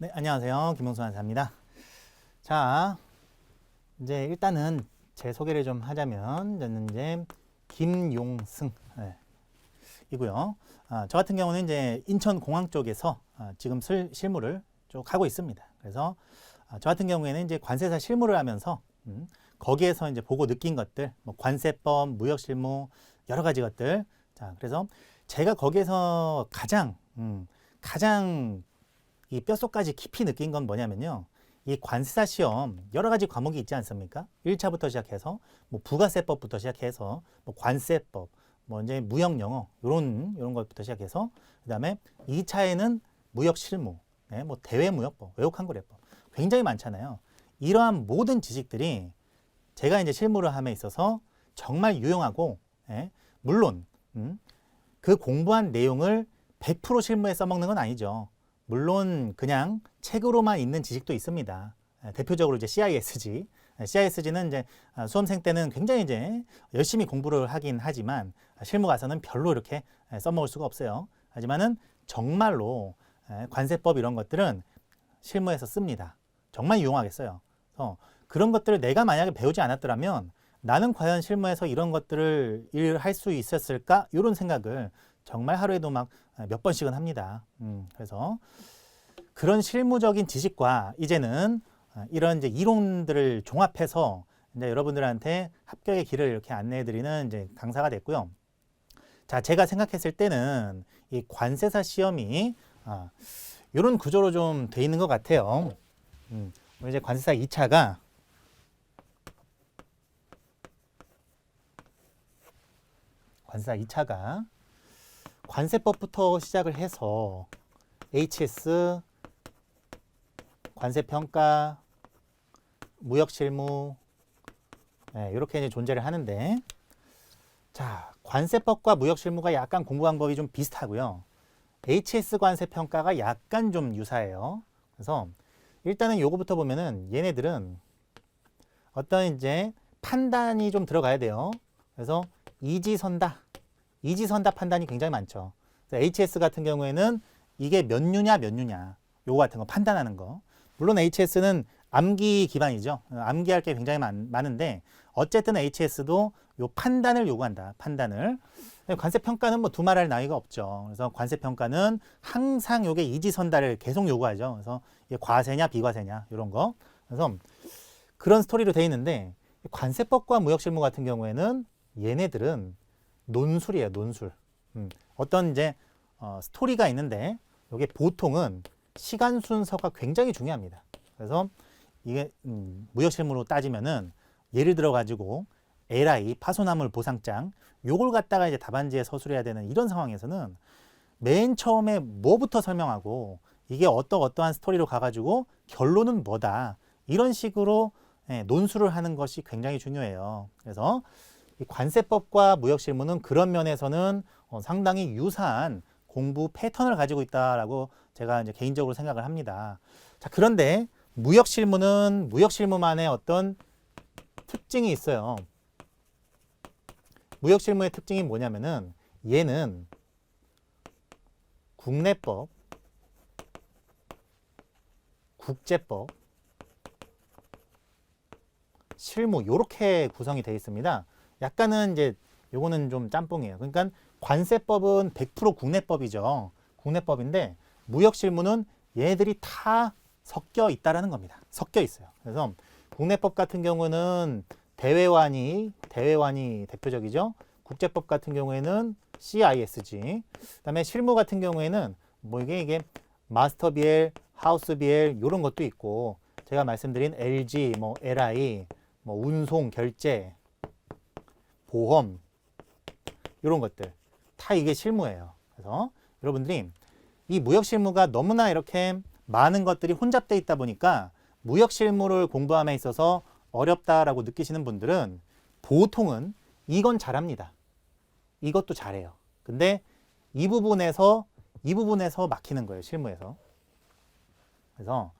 네, 안녕하세요. 김홍수 한사입니다. 자, 이제 일단은 제 소개를 좀 하자면 저는 이제 김용승 이고요. 저 같은 경우는 이제 인천공항 쪽에서 지금 실무를 쭉 하고 있습니다. 그래서 저 같은 경우에는 이제 관세사 실무를 하면서 거기에서 이제 보고 느낀 것들, 뭐 관세법, 무역실무 여러 가지 것들. 자, 그래서 제가 거기에서 가장 이 뼛속까지 깊이 느낀 건 뭐냐면요. 이 관세사 시험 여러 가지 과목이 있지 않습니까? 1차부터 시작해서 뭐 부가세법부터 시작해서 뭐 관세법, 뭐 이제 무역 영어 요런 것부터 시작해서 그다음에 2차에는 무역 실무, 네, 뭐 대외 무역법, 외국 항공례법 굉장히 많잖아요. 이러한 모든 지식들이 제가 이제 실무를 함에 있어서 정말 유용하고, 예, 물론 그 공부한 내용을 100% 실무에 써먹는 건 아니죠. 물론 그냥 책으로만 있는 지식도 있습니다. 대표적으로 이제 CISG. CISG는 이제 수험생 때는 굉장히 이제 열심히 공부를 하긴 하지만 실무 가서는 별로 이렇게 써먹을 수가 없어요. 하지만은 정말로 관세법 이런 것들은 실무에서 씁니다. 정말 유용하게 써요. 그래서 그런 것들을 내가 만약에 배우지 않았더라면 나는 과연 실무에서 이런 것들을 일할 수 있었을까? 이런 생각을 정말 하루에도 막 몇 번씩은 합니다. 그래서 그런 실무적인 지식과 이제는 이런 이제 이론들을 종합해서 이제 여러분들한테 합격의 길을 이렇게 안내해드리는 이제 강사가 됐고요. 자, 제가 생각했을 때는 이 관세사 시험이 이런 구조로 좀 돼 있는 것 같아요. 이제 관세사 2차가 관세법부터 시작을 해서 HS, 관세평가, 무역실무, 이렇게 이제 존재를 하는데, 자, 관세법과 무역실무가 약간 공부 방법이 좀 비슷하고요. HS 관세평가가 약간 좀 유사해요. 그래서 일단은 요거부터 보면은 얘네들은 어떤 이제 판단이 좀 들어가야 돼요. 그래서 이지선다 판단이 굉장히 많죠. HS 같은 경우에는 이게 몇 뉴냐 요거 같은 거 판단하는 거. 물론 HS는 암기 기반이죠. 암기할 게 굉장히 많은데 어쨌든 HS도 요 판단을 요구한다. 판단을. 관세평가는 뭐 두말할 나위가 없죠. 그래서 관세평가는 항상 요게 이지선다를 계속 요구하죠. 그래서 이게 과세냐 비과세냐 이런 거. 그래서 그런 스토리로 돼 있는데 관세법과 무역실무 같은 경우에는 얘네들은 논술이에요. 논술. 어떤 이제 스토리가 있는데 이게 보통은 시간 순서가 굉장히 중요합니다. 그래서 이게 무역실무로 따지면은 예를 들어 가지고 LI 파손화물 보상장 요걸 갖다가 이제 답안지에 서술해야 되는 이런 상황에서는 맨 처음에 뭐부터 설명하고 이게 어떠한 스토리로 가가지고 결론은 뭐다 이런 식으로 논술을 하는 것이 굉장히 중요해요. 그래서 이 관세법과 무역실무는 그런 면에서는 상당히 유사한 공부 패턴을 가지고 있다라고 제가 이제 개인적으로 생각을 합니다. 자, 그런데 무역실무는 무역실무만의 어떤 특징이 있어요. 무역실무의 특징이 뭐냐면은 얘는 국내법, 국제법, 실무 요렇게 구성이 되어 있습니다. 약간은 이제 요거는 좀 짬뽕이에요. 그러니까 관세법은 100% 국내법이죠. 국내법인데 무역실무는 얘들이 다 섞여 있다라는 겁니다. 섞여 있어요. 그래서 국내법 같은 경우는 대외환이 대표적이죠. 국제법 같은 경우에는 CISG. 그다음에 실무 같은 경우에는 뭐 이게 마스터 BL, 하우스 BL 이런 것도 있고 제가 말씀드린 LG, 뭐 LI, 뭐 운송, 결제, 보험 이런 것들 다 이게 실무예요. 그래서 여러분들이 이 무역 실무가 너무나 이렇게 많은 것들이 혼잡되어 있다 보니까 무역 실무를 공부함에 있어서 어렵다라고 느끼시는 분들은 보통은 이건 잘합니다. 이것도 잘해요. 근데 이 부분에서 막히는 거예요. 실무에서. 그래서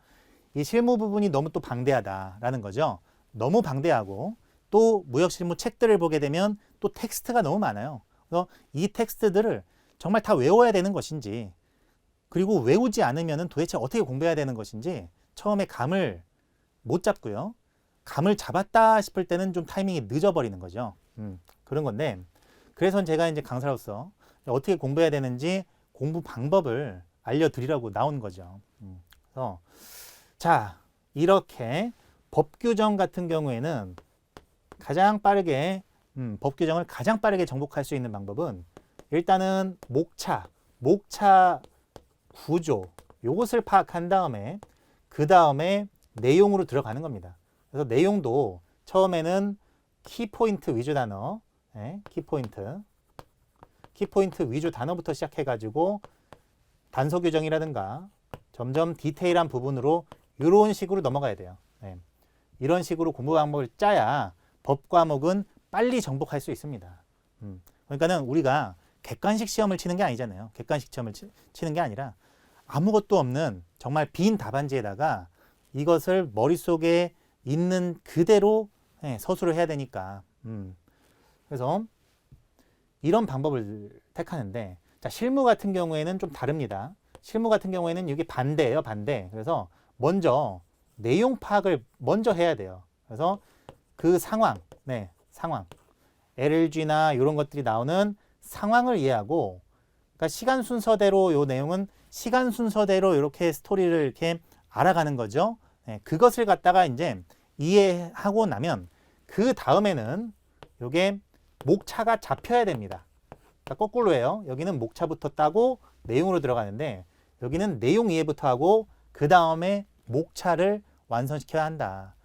이 실무 부분이 너무 또 방대하다라는 거죠. 너무 방대하고 또 무역실무 책들을 보게 되면 또 텍스트가 너무 많아요. 그래서 이 텍스트들을 정말 다 외워야 되는 것인지 그리고 외우지 않으면 도대체 어떻게 공부해야 되는 것인지 처음에 감을 못 잡고요. 감을 잡았다 싶을 때는 좀 타이밍이 늦어버리는 거죠. 그런 건데, 그래서 제가 이제 강사로서 어떻게 공부해야 되는지 공부 방법을 알려드리라고 나온 거죠. 그래서 자, 이렇게 법 규정 같은 경우에는 가장 빠르게 법 규정을 가장 빠르게 정복할 수 있는 방법은 일단은 목차 구조 요것을 파악한 다음에 그 다음에 내용으로 들어가는 겁니다. 그래서 내용도 처음에는 키포인트 위주 단어, 키포인트 위주 단어부터 시작해가지고 단서 규정이라든가 점점 디테일한 부분으로 이런 식으로 넘어가야 돼요. 이런 식으로 공부 방법을 짜야 법 과목은 빨리 정복할 수 있습니다. 그러니까는 우리가 객관식 시험을 치는 게 아니잖아요. 객관식 시험을 치는 게 아니라 아무것도 없는 정말 빈 답안지에다가 이것을 머릿속에 있는 그대로 서술을 해야 되니까. 그래서 이런 방법을 택하는데, 자, 실무 같은 경우에는 좀 다릅니다. 실무 같은 경우에는 이게 반대예요, 반대. 그래서 먼저 내용 파악을 먼저 해야 돼요. 그래서 그 상황, 상황. LG나 이런 것들이 나오는 상황을 이해하고, 그러니까 시간 순서대로 요 내용은 시간 순서대로 이렇게 스토리를 이렇게 알아가는 거죠. 그것을 갖다가 이제 이해하고 나면 그 다음에는 요게 목차가 잡혀야 됩니다. 그러니까 거꾸로 해요. 여기는 목차부터 따고 내용으로 들어가는데 여기는 내용 이해부터 하고 그 다음에 목차를 완성시켜야 한다.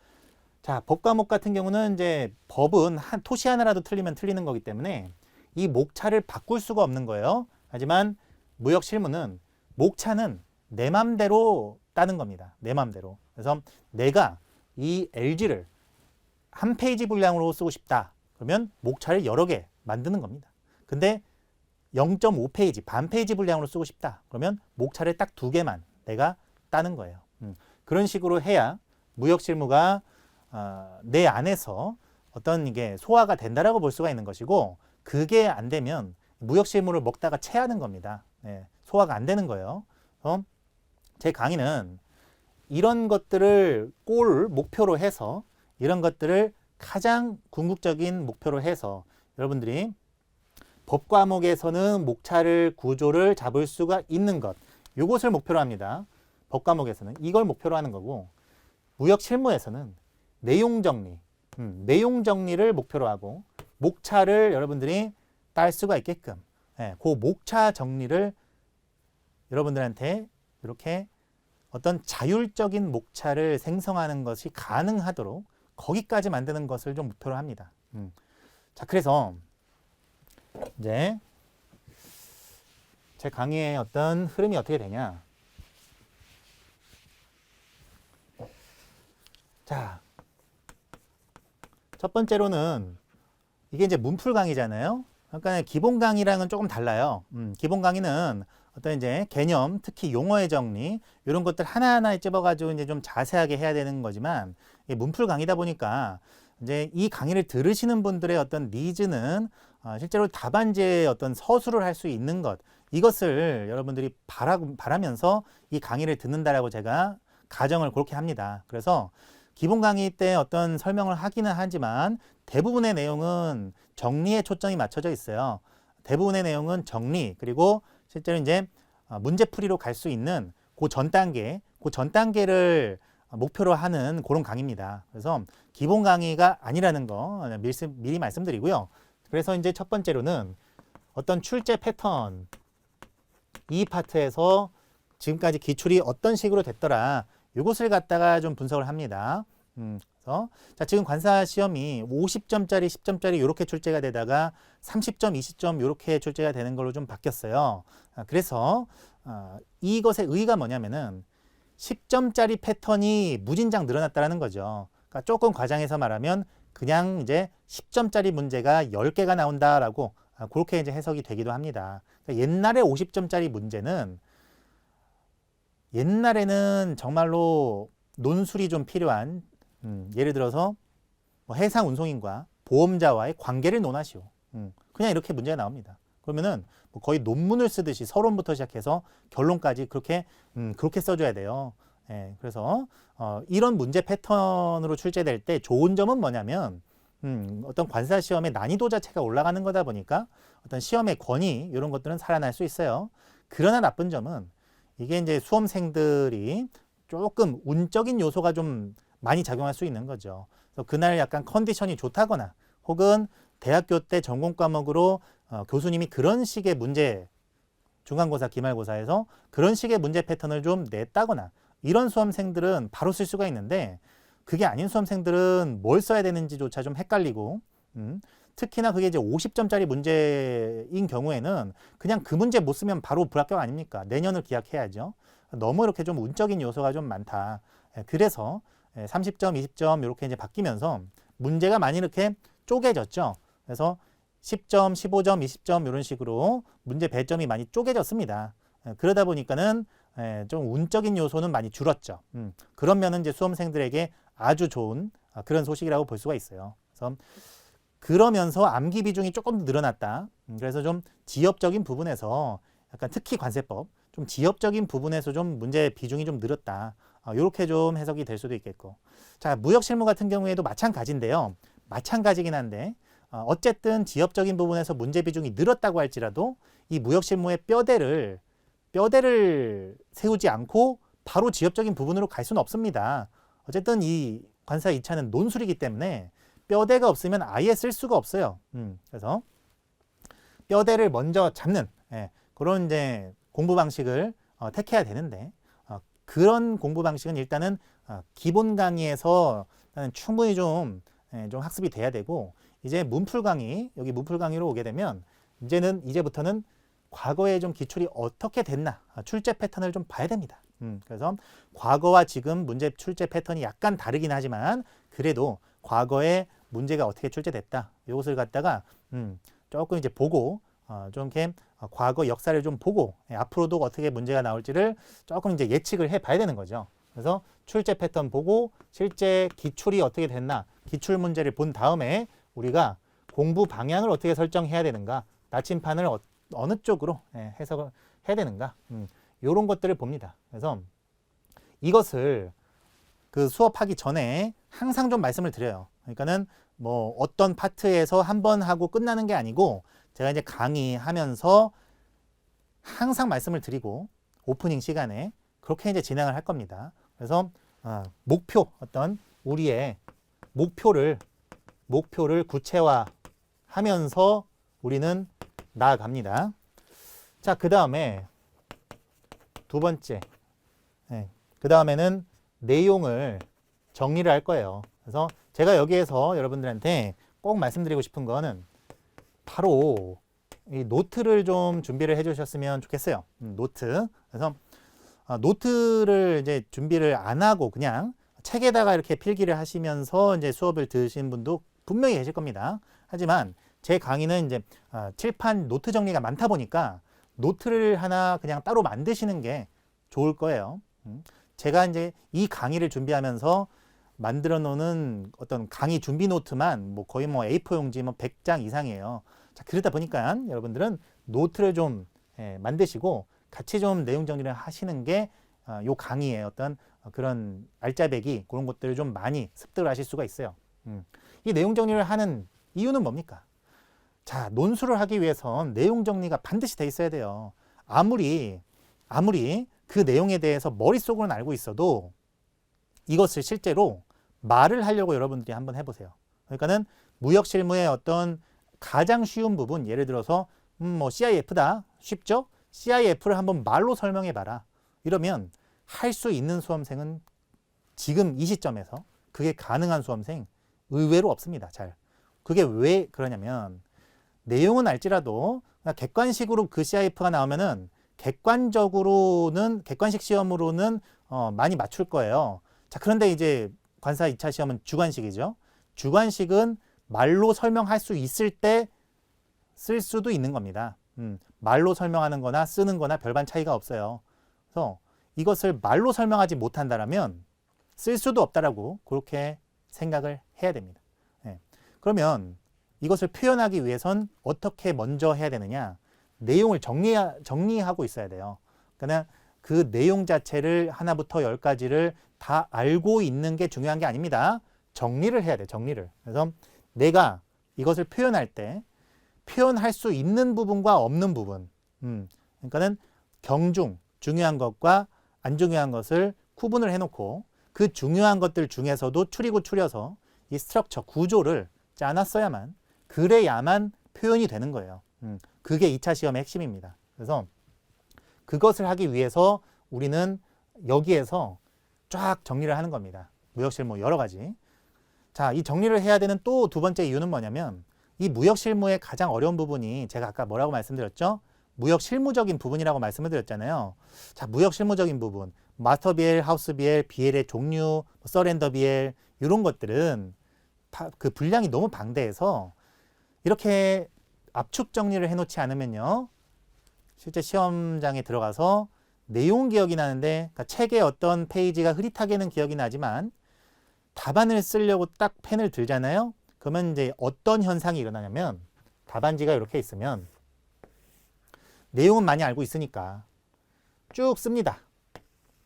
자, 법 과목 같은 경우는 이제 법은 한 토시 하나라도 틀리면 틀리는 거기 때문에 이 목차를 바꿀 수가 없는 거예요. 하지만 무역 실무는 목차는 내 맘대로 따는 겁니다. 내 맘대로. 그래서 내가 이 LG를 한 페이지 분량으로 쓰고 싶다. 그러면 목차를 여러 개 만드는 겁니다. 근데 0.5페이지, 반 페이지 분량으로 쓰고 싶다. 그러면 목차를 딱 2개만 내가 따는 거예요. 그런 식으로 해야 무역 실무가 내 안에서 어떤 이게 소화가 된다라고 볼 수가 있는 것이고, 그게 안 되면 무역 실무를 먹다가 체하는 겁니다. 소화가 안 되는 거예요. 제 강의는 이런 것들을 목표로 해서, 이런 것들을 가장 궁극적인 목표로 해서 여러분들이 법 과목에서는 목차를 구조를 잡을 수가 있는 것, 이것을 목표로 합니다. 법 과목에서는 이걸 목표로 하는 거고, 무역 실무에서는 내용 정리, 내용 정리를 목표로 하고 목차를 여러분들이 딸 수가 있게끔, 그 목차 정리를 여러분들한테 이렇게 어떤 자율적인 목차를 생성하는 것이 가능하도록 거기까지 만드는 것을 좀 목표로 합니다. 자, 그래서 이제 제 강의의 어떤 흐름이 어떻게 되냐. 자, 첫 번째로는 이게 이제 문풀 강의잖아요. 그러니까 기본 강의랑은 조금 달라요. 기본 강의는 어떤 이제 개념, 특히 용어의 정리, 이런 것들 하나하나에 찝어가지고 이제 좀 자세하게 해야 되는 거지만, 문풀 강의다 보니까 이제 이 강의를 들으시는 분들의 어떤 니즈는 실제로 답안지에 어떤 서술을 할 수 있는 것, 이것을 여러분들이 바라면서 이 강의를 듣는다라고 제가 가정을 그렇게 합니다. 그래서 기본 강의 때 어떤 설명을 하기는 하지만 대부분의 내용은 정리에 초점이 맞춰져 있어요. 대부분의 내용은 정리, 그리고 실제로 이제 문제풀이로 갈 수 있는 그 전 단계를 목표로 하는 그런 강의입니다. 그래서 기본 강의가 아니라는 거 미리 말씀드리고요. 그래서 이제 첫 번째로는 어떤 출제 패턴, 이 파트에서 지금까지 기출이 어떤 식으로 됐더라, 이것을 갖다가 좀 분석을 합니다. 그래서 자, 지금 관사 시험이 50점짜리, 10점짜리 이렇게 출제가 되다가 30점, 20점 이렇게 출제가 되는 걸로 좀 바뀌었어요. 그래서 이것의 의의가 뭐냐면은 10점짜리 패턴이 무진장 늘어났다는 거죠. 그러니까 조금 과장해서 말하면 그냥 이제 10점짜리 문제가 10개가 나온다라고 그렇게 이제 해석이 되기도 합니다. 그러니까 옛날에 50점짜리 문제는 옛날에는 정말로 논술이 좀 필요한, 예를 들어서 뭐 해상 운송인과 보험자와의 관계를 논하시오. 그냥 이렇게 문제가 나옵니다. 그러면은 뭐 거의 논문을 쓰듯이 서론부터 시작해서 결론까지 그렇게 써줘야 돼요. 예, 그래서 이런 문제 패턴으로 출제될 때 좋은 점은 뭐냐면 어떤 관사 시험의 난이도 자체가 올라가는 거다 보니까 어떤 시험의 권위 이런 것들은 살아날 수 있어요. 그러나 나쁜 점은 이게 이제 수험생들이 조금 운적인 요소가 좀 많이 작용할 수 있는 거죠. 그래서 그날 약간 컨디션이 좋다거나 혹은 대학교 때 전공 과목으로 교수님이 그런 식의 문제, 중간고사, 기말고사에서 그런 식의 문제 패턴을 좀 냈다거나 이런 수험생들은 바로 쓸 수가 있는데 그게 아닌 수험생들은 뭘 써야 되는지조차 좀 헷갈리고 특히나 그게 이제 50점짜리 문제인 경우에는 그냥 그 문제 못 쓰면 바로 불합격 아닙니까? 내년을 기약해야죠. 너무 이렇게 좀 운적인 요소가 좀 많다. 그래서 30점, 20점 이렇게 이제 바뀌면서 문제가 많이 이렇게 쪼개졌죠. 그래서 10점, 15점, 20점 이런 식으로 문제 배점이 많이 쪼개졌습니다. 그러다 보니까는 좀 운적인 요소는 많이 줄었죠. 그런 면은 이제 수험생들에게 아주 좋은 그런 소식이라고 볼 수가 있어요. 그래서 그러면서 암기 비중이 조금 더 늘어났다. 그래서 좀 지엽적인 부분에서 약간 특히 관세법, 좀 지엽적인 부분에서 좀 문제 비중이 좀 늘었다. 이렇게 좀 해석이 될 수도 있겠고. 자, 무역실무 같은 경우에도 마찬가지인데요. 마찬가지긴 한데 어쨌든 지엽적인 부분에서 문제 비중이 늘었다고 할지라도 이 무역실무의 뼈대를 세우지 않고 바로 지엽적인 부분으로 갈 수는 없습니다. 어쨌든 이 관사 2차는 논술이기 때문에 뼈대가 없으면 아예 쓸 수가 없어요. 그래서 뼈대를 먼저 잡는 그런 이제 공부 방식을 택해야 되는데 그런 공부 방식은 일단은 기본 강의에서 충분히 좀 학습이 돼야 되고 이제 문풀 강의 여기 문풀 강의로 오게 되면 이제부터는 과거에 좀 기출이 어떻게 됐나 출제 패턴을 좀 봐야 됩니다. 그래서 과거와 지금 문제 출제 패턴이 약간 다르긴 하지만 그래도 과거에 문제가 어떻게 출제됐다 이것을 갖다가 조금 이제 보고 좀 이렇게 과거 역사를 좀 보고 앞으로도 어떻게 문제가 나올지를 조금 이제 예측을 해 봐야 되는 거죠. 그래서 출제 패턴 보고 실제 기출이 어떻게 됐나 기출 문제를 본 다음에 우리가 공부 방향을 어떻게 설정해야 되는가 나침판을 어느 쪽으로 해석을 해야 되는가 이런 것들을 봅니다. 그래서 이것을 그 수업하기 전에 항상 좀 말씀을 드려요. 그러니까는 뭐 어떤 파트에서 한 번 하고 끝나는 게 아니고 제가 이제 강의하면서 항상 말씀을 드리고 오프닝 시간에 그렇게 이제 진행을 할 겁니다. 그래서 어떤 우리의 목표를 구체화하면서 우리는 나아갑니다. 자, 그 다음에 두 번째, 그 다음에는 내용을 정리를 할 거예요. 그래서 제가 여기에서 여러분들한테 꼭 말씀드리고 싶은 거는 바로 이 노트를 좀 준비를 해주셨으면 좋겠어요. 노트. 그래서 노트를 이제 준비를 안 하고 그냥 책에다가 이렇게 필기를 하시면서 이제 수업을 들으신 분도 분명히 계실 겁니다. 하지만 제 강의는 이제 칠판 노트 정리가 많다 보니까 노트를 하나 그냥 따로 만드시는 게 좋을 거예요. 제가 이제 이 강의를 준비하면서 만들어 놓는 어떤 강의 준비 노트만 뭐 거의 뭐 A4 용지 뭐 100장 이상이에요. 자, 그러다 보니까 여러분들은 노트를 좀 만드시고 같이 좀 내용 정리를 하시는 게 요 강의의 어떤 그런 알짜배기 그런 것들을 좀 많이 습득을 하실 수가 있어요. 이 내용 정리를 하는 이유는 뭡니까? 자, 논술을 하기 위해선 내용 정리가 반드시 돼 있어야 돼요. 아무리 그 내용에 대해서 머릿속으로는 알고 있어도 이것을 실제로 말을 하려고 여러분들이 한번 해보세요. 그러니까는 무역 실무의 어떤 가장 쉬운 부분, 예를 들어서 뭐 CIF다, 쉽죠? CIF를 한번 말로 설명해 봐라. 이러면 할 수 있는 수험생은 지금 이 시점에서 그게 가능한 수험생 의외로 없습니다. 잘. 그게 왜 그러냐면 내용은 알지라도 객관식으로 그 CIF가 나오면은 객관식 시험으로는 많이 맞출 거예요. 자, 그런데 이제 관사 2차 시험은 주관식이죠. 주관식은 말로 설명할 수 있을 때 쓸 수도 있는 겁니다. 말로 설명하는 거나 쓰는 거나 별반 차이가 없어요. 그래서 이것을 말로 설명하지 못한다라면 쓸 수도 없다라고 그렇게 생각을 해야 됩니다. 그러면 이것을 표현하기 위해선 어떻게 먼저 해야 되느냐? 내용을 정리하고 있어야 돼요. 그러니까 그 내용 자체를 하나부터 열까지를 다 알고 있는 게 중요한 게 아닙니다. 정리를 해야 돼, 정리를. 그래서 내가 이것을 표현할 때 표현할 수 있는 부분과 없는 부분, 그러니까는 경중, 중요한 것과 안 중요한 것을 구분을 해놓고 그 중요한 것들 중에서도 추리고 추려서 이 스트럭처, 구조를 짜놨어야만, 그래야만 표현이 되는 거예요. 그게 2차 시험의 핵심입니다. 그래서 그것을 하기 위해서 우리는 여기에서 쫙 정리를 하는 겁니다. 무역실무 여러 가지. 자, 이 정리를 해야 되는 또 두 번째 이유는 뭐냐면 이 무역실무의 가장 어려운 부분이 제가 아까 뭐라고 말씀드렸죠? 무역실무적인 부분이라고 말씀을 드렸잖아요. 자, 무역실무적인 부분, 마스터 BL, 하우스 BL, BL의 종류, 서렌더 BL 이런 것들은 그 분량이 너무 방대해서 이렇게 압축 정리를 해놓지 않으면요, 실제 시험장에 들어가서 내용 기억이 나는데, 그러니까 책의 어떤 페이지가 흐릿하게는 기억이 나지만 답안을 쓰려고 딱 펜을 들잖아요. 그러면 이제 어떤 현상이 일어나냐면, 답안지가 이렇게 있으면 내용은 많이 알고 있으니까 쭉 씁니다.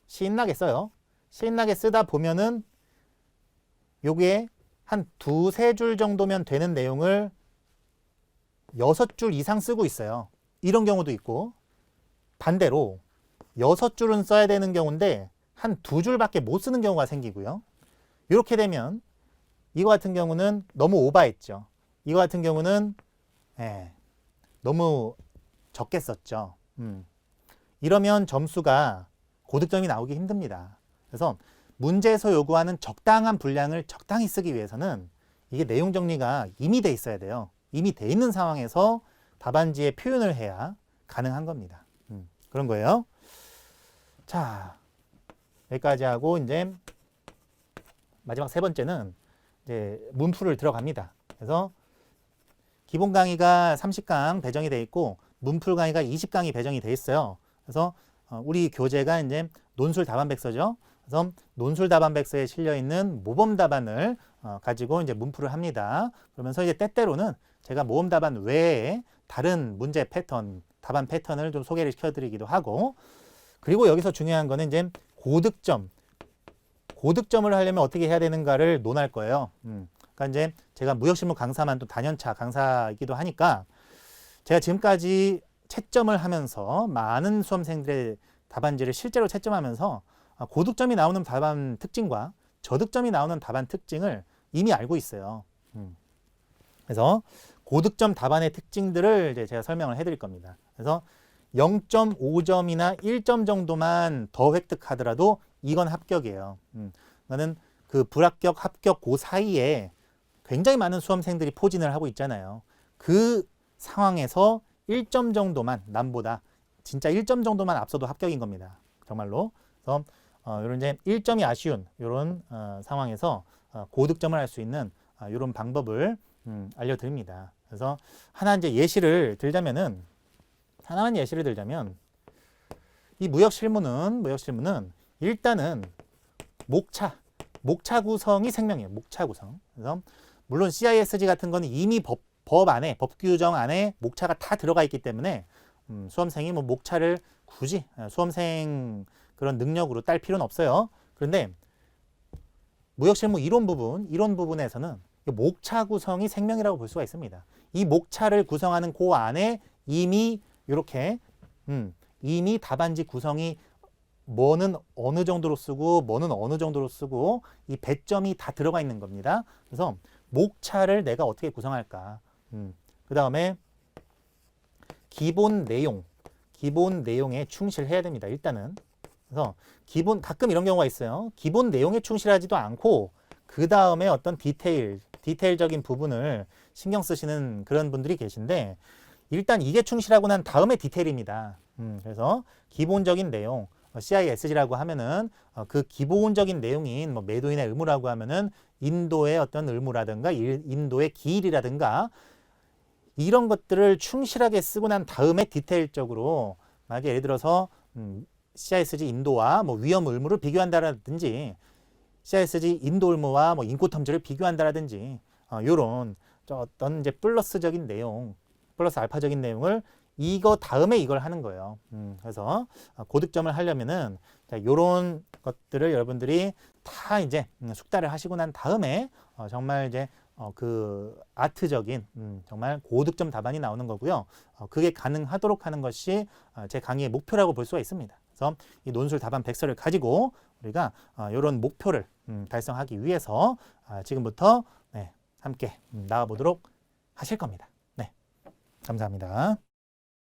신나게 써요. 신나게 쓰다 보면은 요게 한 두세 줄 정도면 되는 내용을 6줄 이상 쓰고 있어요. 이런 경우도 있고, 반대로 6줄은 써야 되는 경우인데 한 2줄밖에 못 쓰는 경우가 생기고요. 이렇게 되면 이거 같은 경우는 너무 오버했죠. 이거 같은 경우는 너무 적게 썼죠. 이러면 점수가 고득점이 나오기 힘듭니다. 그래서 문제에서 요구하는 적당한 분량을 적당히 쓰기 위해서는 이게 내용 정리가 이미 돼 있어야 돼요. 이미 돼 있는 상황에서 답안지에 표현을 해야 가능한 겁니다. 그런 거예요. 자, 여기까지 하고 이제 마지막 세 번째는 이제 문풀을 들어갑니다. 그래서 기본 강의가 30강 배정이 돼 있고 문풀 강의가 20강이 배정이 돼 있어요. 그래서 우리 교재가 이제 논술 답안백서죠. 그래서 논술 답안백서에 실려 있는 모범 답안을 가지고 이제 문풀을 합니다. 그러면서 이제 때때로는 제가 모범 답안 외에 다른 문제 패턴, 답안 패턴을 좀 소개를 시켜드리기도 하고, 그리고 여기서 중요한 거는 이제 고득점을 하려면 어떻게 해야 되는가를 논할 거예요. 그러니까 이제 제가 무역실무 강사만 또 단연차 강사이기도 하니까 제가 지금까지 채점을 하면서 많은 수험생들의 답안지를 실제로 채점하면서 고득점이 나오는 답안 특징과 저득점이 나오는 답안 특징을 이미 알고 있어요. 그래서 고득점 답안의 특징들을 이제 제가 설명을 해드릴 겁니다. 그래서 0.5점이나 1점 정도만 더 획득하더라도 이건 합격이에요. 나는 그 불합격, 합격 그 사이에 굉장히 많은 수험생들이 포진을 하고 있잖아요. 그 상황에서 1점 정도만, 남보다 진짜 1점 정도만 앞서도 합격인 겁니다. 정말로. 그래서 이런 이제 1점이 아쉬운 이런 상황에서 고득점을 할 수 있는 이런 방법을 알려드립니다. 그래서 하나만 예시를 들자면 이 무역실무는 일단은 목차 구성이 생명이에요. 목차 구성. 그래서 물론 CISG 같은 거는 이미 법 안에, 법 규정 안에 목차가 다 들어가 있기 때문에 수험생이 뭐 목차를 굳이 수험생 그런 능력으로 딸 필요는 없어요. 그런데 무역실무 이론 부분에서는 목차 구성이 생명이라고 볼 수가 있습니다. 이 목차를 구성하는 그 안에 이미 이렇게 이미 답안지 구성이 뭐는 어느 정도로 쓰고 뭐는 어느 정도로 쓰고 이 배점이 다 들어가 있는 겁니다. 그래서 목차를 내가 어떻게 구성할까? 그 다음에 기본 내용에 충실해야 됩니다. 일단은. 그래서 가끔 이런 경우가 있어요. 기본 내용에 충실하지도 않고 그 다음에 어떤 디테일적인 부분을 신경 쓰시는 그런 분들이 계신데, 일단 이게 충실하고 난 다음에 디테일입니다. 그래서 기본적인 내용, CISG라고 하면은 그 기본적인 내용인 뭐 매도인의 의무라고 하면은 인도의 어떤 의무라든가 인도의 기일이라든가 이런 것들을 충실하게 쓰고 난 다음에 디테일적으로, 만약에 예를 들어서 CISG 인도와 뭐 위험 의무를 비교한다라든지 CISG 인도 의무와 뭐 인코텀즈를 비교한다라든지 요런 어떤 이제 플러스적인 내용, 플러스 알파적인 내용을 이거 다음에 이걸 하는 거예요. 그래서 고득점을 하려면은 이런 것들을 여러분들이 다 이제 숙달을 하시고 난 다음에 정말 이제 그 아트적인 정말 고득점 답안이 나오는 거고요. 그게 가능하도록 하는 것이 제 강의의 목표라고 볼 수가 있습니다. 그래서 이 논술 답안 백서를 가지고 우리가 이런 목표를 달성하기 위해서 지금부터 네, 함께 나와보도록 하실 겁니다. 네, 감사합니다.